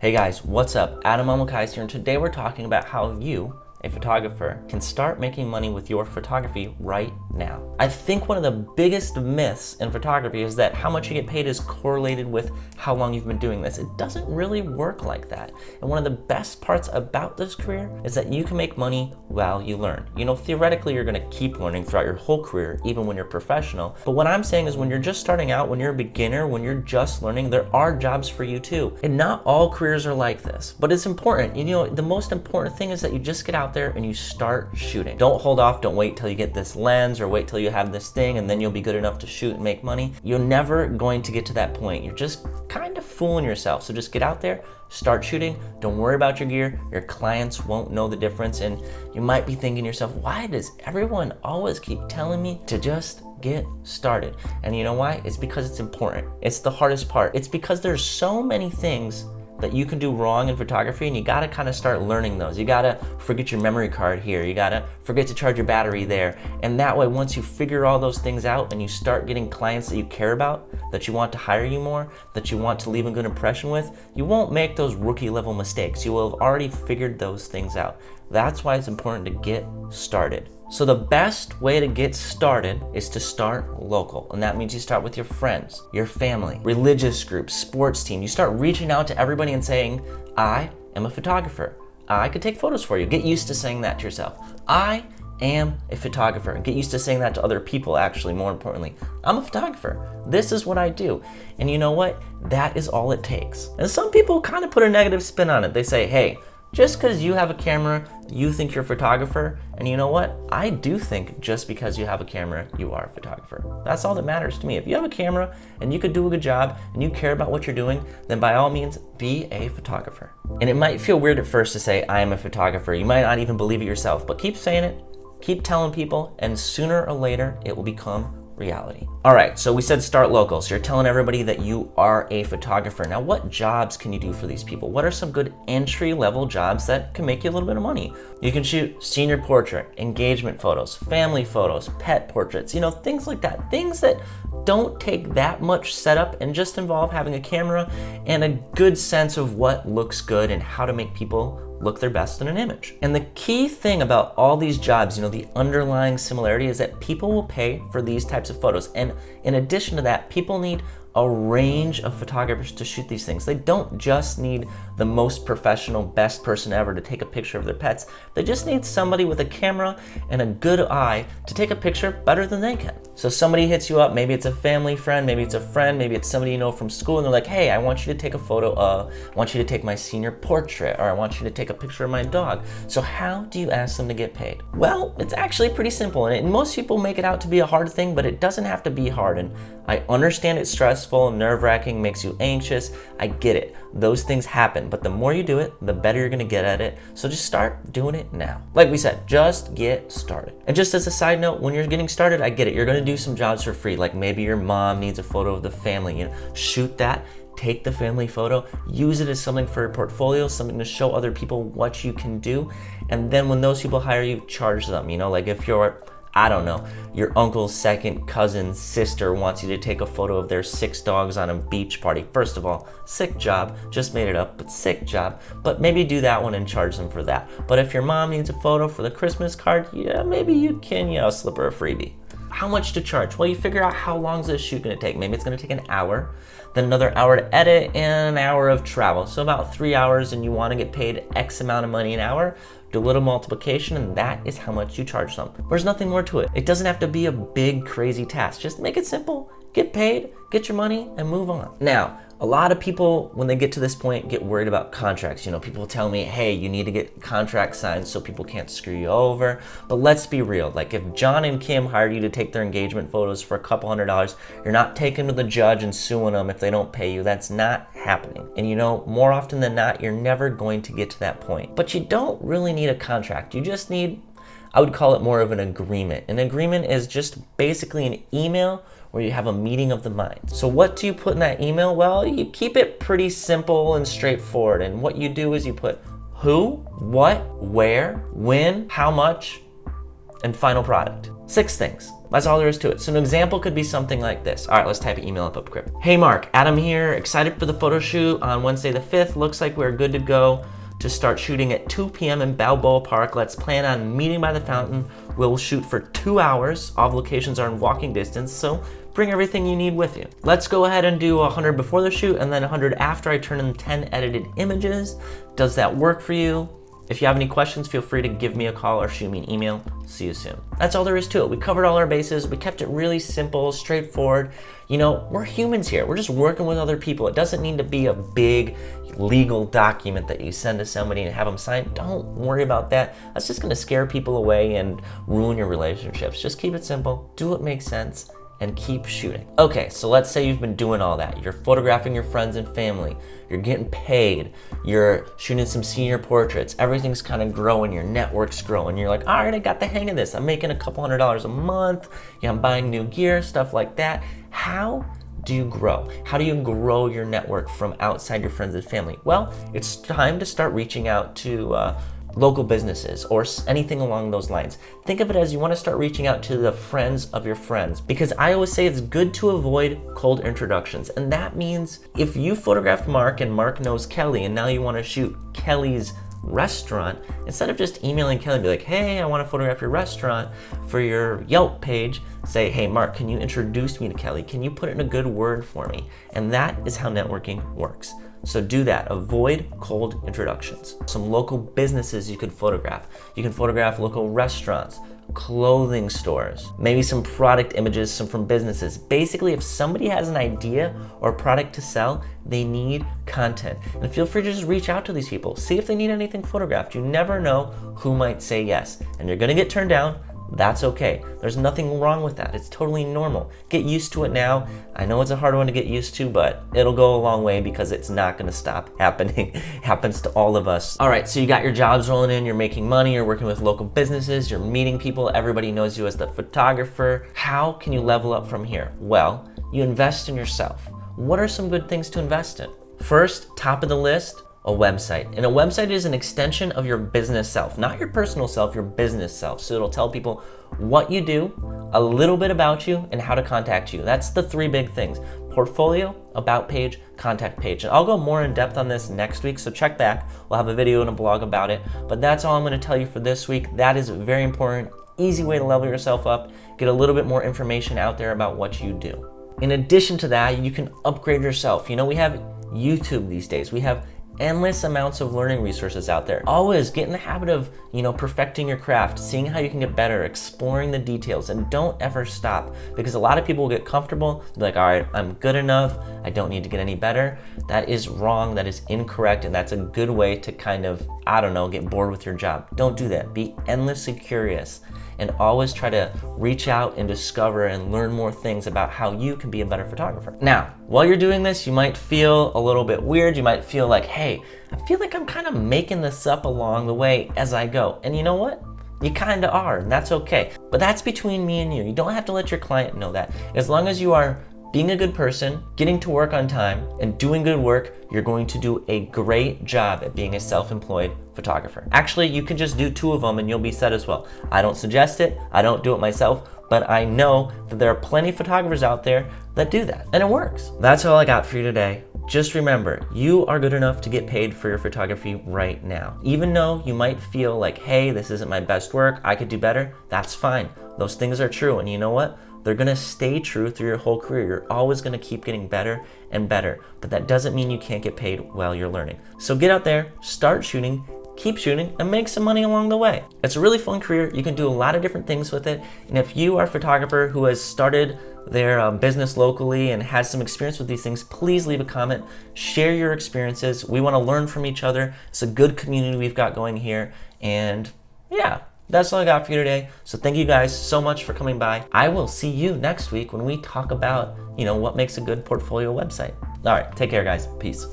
Hey guys, what's up? Adam Amokais here, and today we're talking about how you, a photographer, can start making money with your photography right now. I think one of the biggest myths in photography is that how much you get paid is correlated with how long you've been doing this. It doesn't really work like that. And one of the best parts about this career is that you can make money while you learn. You know, theoretically, you're gonna keep learning throughout your whole career, even when you're professional. But what I'm saying is when you're just starting out, when you're a beginner, when you're just learning, there are jobs for you too. And not all careers are like this, but it's important. You know, the most important thing is that you just get out there and you start shooting. Don't hold off, don't wait till you get this lens or wait till you have this thing and then you'll be good enough to shoot and make money. You're never going to get to that point. You're just kind of fooling yourself. So just get out there, start shooting. Don't worry about your gear. Your clients won't know the difference. And you might be thinking to yourself, why does everyone always keep telling me to just get started? And you know why? It's because it's important. It's the hardest part. It's because there's so many things that you can do wrong in photography, and you gotta kind of start learning those. You gotta forget your memory card here. You gotta forget to charge your battery there. And that way, once you figure all those things out and you start getting clients that you care about, that you want to hire you more, that you want to leave a good impression with, you won't make those rookie level mistakes. You will have already figured those things out. That's why it's important to get started. So the best way to get started is to start local. And that means you start with your friends, your family, religious groups, sports team. You start reaching out to everybody and saying, I am a photographer. I could take photos for you. Get used to saying that to yourself. I am a photographer. And get used to saying that to other people, actually, more importantly. I'm a photographer. This is what I do. And you know what? That is all it takes. And some people kind of put a negative spin on it. They say, hey, just because you have a camera, you think you're a photographer. And you know what? I do think just because you have a camera, you are a photographer. That's all that matters to me. If you have a camera and you could do a good job and you care about what you're doing, then by all means, be a photographer. And it might feel weird at first to say, I am a photographer. You might not even believe it yourself, but keep saying it, keep telling people, and sooner or later, it will become reality. All right, so we said start local. So you're telling everybody that you are a photographer. Now, what jobs can you do for these people? What are some good entry-level jobs that can make you a little bit of money? You can shoot senior portrait, engagement photos, family photos, pet portraits, you know, things like that. Things that don't take that much setup and just involve having a camera and a good sense of what looks good and how to make people look their best in an image. And the key thing about all these jobs, you know, the underlying similarity is that people will pay for these types of photos. And in addition to that, people need a range of photographers to shoot these things. They don't just need the most professional, best person ever to take a picture of their pets. They just need somebody with a camera and a good eye to take a picture better than they can. So somebody hits you up, maybe it's a family friend, maybe it's a friend, maybe it's somebody you know from school, and they're like, hey, I want you to take a photo of, I want you to take my senior portrait, or I want you to take a picture of my dog. So how do you ask them to get paid? Well, it's actually pretty simple, and most people make it out to be a hard thing, but it doesn't have to be hard. And I understand it's stressful, nerve-wracking, makes you anxious. I get it. Those things happen, but the more you do it, the better you're gonna get at it. So just start doing it now. Like we said, just get started. And just as a side note, when you're getting started, I get it. You're gonna do some jobs for free. Like maybe your mom needs a photo of the family, you know, shoot that. Take the family photo, use it as something for your portfolio, something to show other people what you can do. And then when those people hire you, charge them. You know, like if you're, I don't know, your uncle's second cousin's sister wants you to take a photo of their 6 dogs on a beach party. First of all, sick job, just made it up, but sick job. But maybe do that one and charge them for that. But if your mom needs a photo for the Christmas card, yeah, maybe you can, you know, slip her a freebie. How much to charge? Well, you figure out how long is this shoot gonna take. Maybe it's gonna take an hour, then another hour to edit, and an hour of travel. So about 3 hours, and you wanna get paid X amount of money an hour. Do a little multiplication, and that is how much you charge them. There's nothing more to it. It doesn't have to be a big, crazy task. Just make it simple, get paid, get your money, and move on. Now, a lot of people, when they get to this point, get worried about contracts. You know, people tell me, hey, you need to get contracts signed so people can't screw you over. But let's be real. Like if John and Kim hired you to take their engagement photos for a couple $100s, you're not taking them to the judge and suing them if they don't pay you. That's not happening. And you know, more often than not, you're never going to get to that point. But you don't really need a contract. You just need, I would call it more of an agreement. An agreement is just basically an email where you have a meeting of the minds. So what do you put in that email? Well, you keep it pretty simple and straightforward. And what you do is you put who, what, where, when, how much, and final product. 6 things. That's all there is to it. So an example could be something like this. All right, let's type an email up quick. Hey Mark, Adam here, excited for the photo shoot on Wednesday the 5th. Looks like we're good to go to start shooting at 2 p.m. in Balboa Park. Let's plan on meeting by the fountain. We'll shoot for 2 hours. All locations are in walking distance, so bring everything you need with you. Let's go ahead and do 100 before the shoot and then 100 after I turn in 10 edited images. Does that work for you? If you have any questions, feel free to give me a call or shoot me an email. See you soon. That's all there is to it. We covered all our bases. We kept it really simple, straightforward. You know, we're humans here. We're just working with other people. It doesn't need to be a big legal document that you send to somebody and have them sign. Don't worry about that. That's just gonna scare people away and ruin your relationships. Just keep it simple, do what makes sense, and keep shooting. Okay, so let's say you've been doing all that. You're photographing your friends and family. You're getting paid. You're shooting some senior portraits. Everything's kind of growing. Your network's growing. You're like, all right, I got the hang of this. I'm making a couple $100 a month. Yeah, I'm buying new gear, stuff like that. How do you grow? How do you grow your network from outside your friends and family? Well, it's time to start reaching out to local businesses or anything along those lines. Think of it as you want to start reaching out to the friends of your friends, because I always say it's good to avoid cold introductions. And that means if you photographed Mark and Mark knows Kelly and now you want to shoot Kelly's restaurant, instead of just emailing Kelly and be like, hey, I want to photograph your restaurant for your Yelp page, say, hey Mark, can you introduce me to Kelly? Can you put in a good word for me? And that is how networking works. So do that. Avoid cold introductions. Some local businesses you could photograph. You can photograph local restaurants, clothing stores, maybe some product images from businesses. Basically, if somebody has an idea or product to sell, they need content. And feel free to just reach out to these people. See if they need anything photographed. You never know who might say yes. And you're gonna get turned down. That's okay. There's nothing wrong with that. It's totally normal. Get used to it now. I know it's a hard one to get used to, but it'll go a long way because it's not gonna stop happening. It happens to all of us. All right, so you got your jobs rolling in, you're making money, you're working with local businesses, you're meeting people, everybody knows you as the photographer. How can you level up from here? Well, you invest in yourself. What are some good things to invest in? First, top of the list, a website. And a website is an extension of your business self, not your personal self, your business self. So it'll tell people what you do, a little bit about you, and how to contact you. That's the 3 big things: portfolio, about page, contact page. And I'll go more in depth on this next week, so check back. We'll have a video and a blog about it. But that's all I'm gonna tell you for this week. That is very important, easy way to level yourself up, get a little bit more information out there about what you do. In addition to that, you can upgrade yourself. You know, we have YouTube these days. We have endless amounts of learning resources out there. Always get in the habit of, perfecting your craft, seeing how you can get better, exploring the details, and don't ever stop, because a lot of people will get comfortable, be like, all right, I'm good enough, I don't need to get any better. That is wrong, that is incorrect, and that's a good way to kind of, get bored with your job. Don't do that. Be endlessly curious and always try to reach out and discover and learn more things about how you can be a better photographer. Now, while you're doing this, you might feel a little bit weird. You might feel like, hey, I feel like I'm kind of making this up along the way as I go. And you know what? You kind of are, and that's okay. But that's between me and you. You don't have to let your client know that. As long as you are being a good person, getting to work on time, and doing good work, you're going to do a great job at being a self-employed photographer. Actually, you can just do 2 of them and you'll be set as well. I don't suggest it, I don't do it myself, but I know that there are plenty of photographers out there that do that, and it works. That's all I got for you today. Just remember, you are good enough to get paid for your photography right now. Even though you might feel like, hey, this isn't my best work, I could do better, that's fine. Those things are true, and you know what? They're gonna stay true through your whole career. You're always gonna keep getting better and better, but that doesn't mean you can't get paid while you're learning. So get out there, start shooting, keep shooting, and make some money along the way. It's a really fun career. You can do a lot of different things with it. And if you are a photographer who has started their business locally and has some experience with these things, please leave a comment, share your experiences. We wanna learn from each other. It's a good community we've got going here. And yeah, that's all I got for you today. So thank you guys so much for coming by. I will see you next week when we talk about, what makes a good portfolio website. All right, take care guys, peace.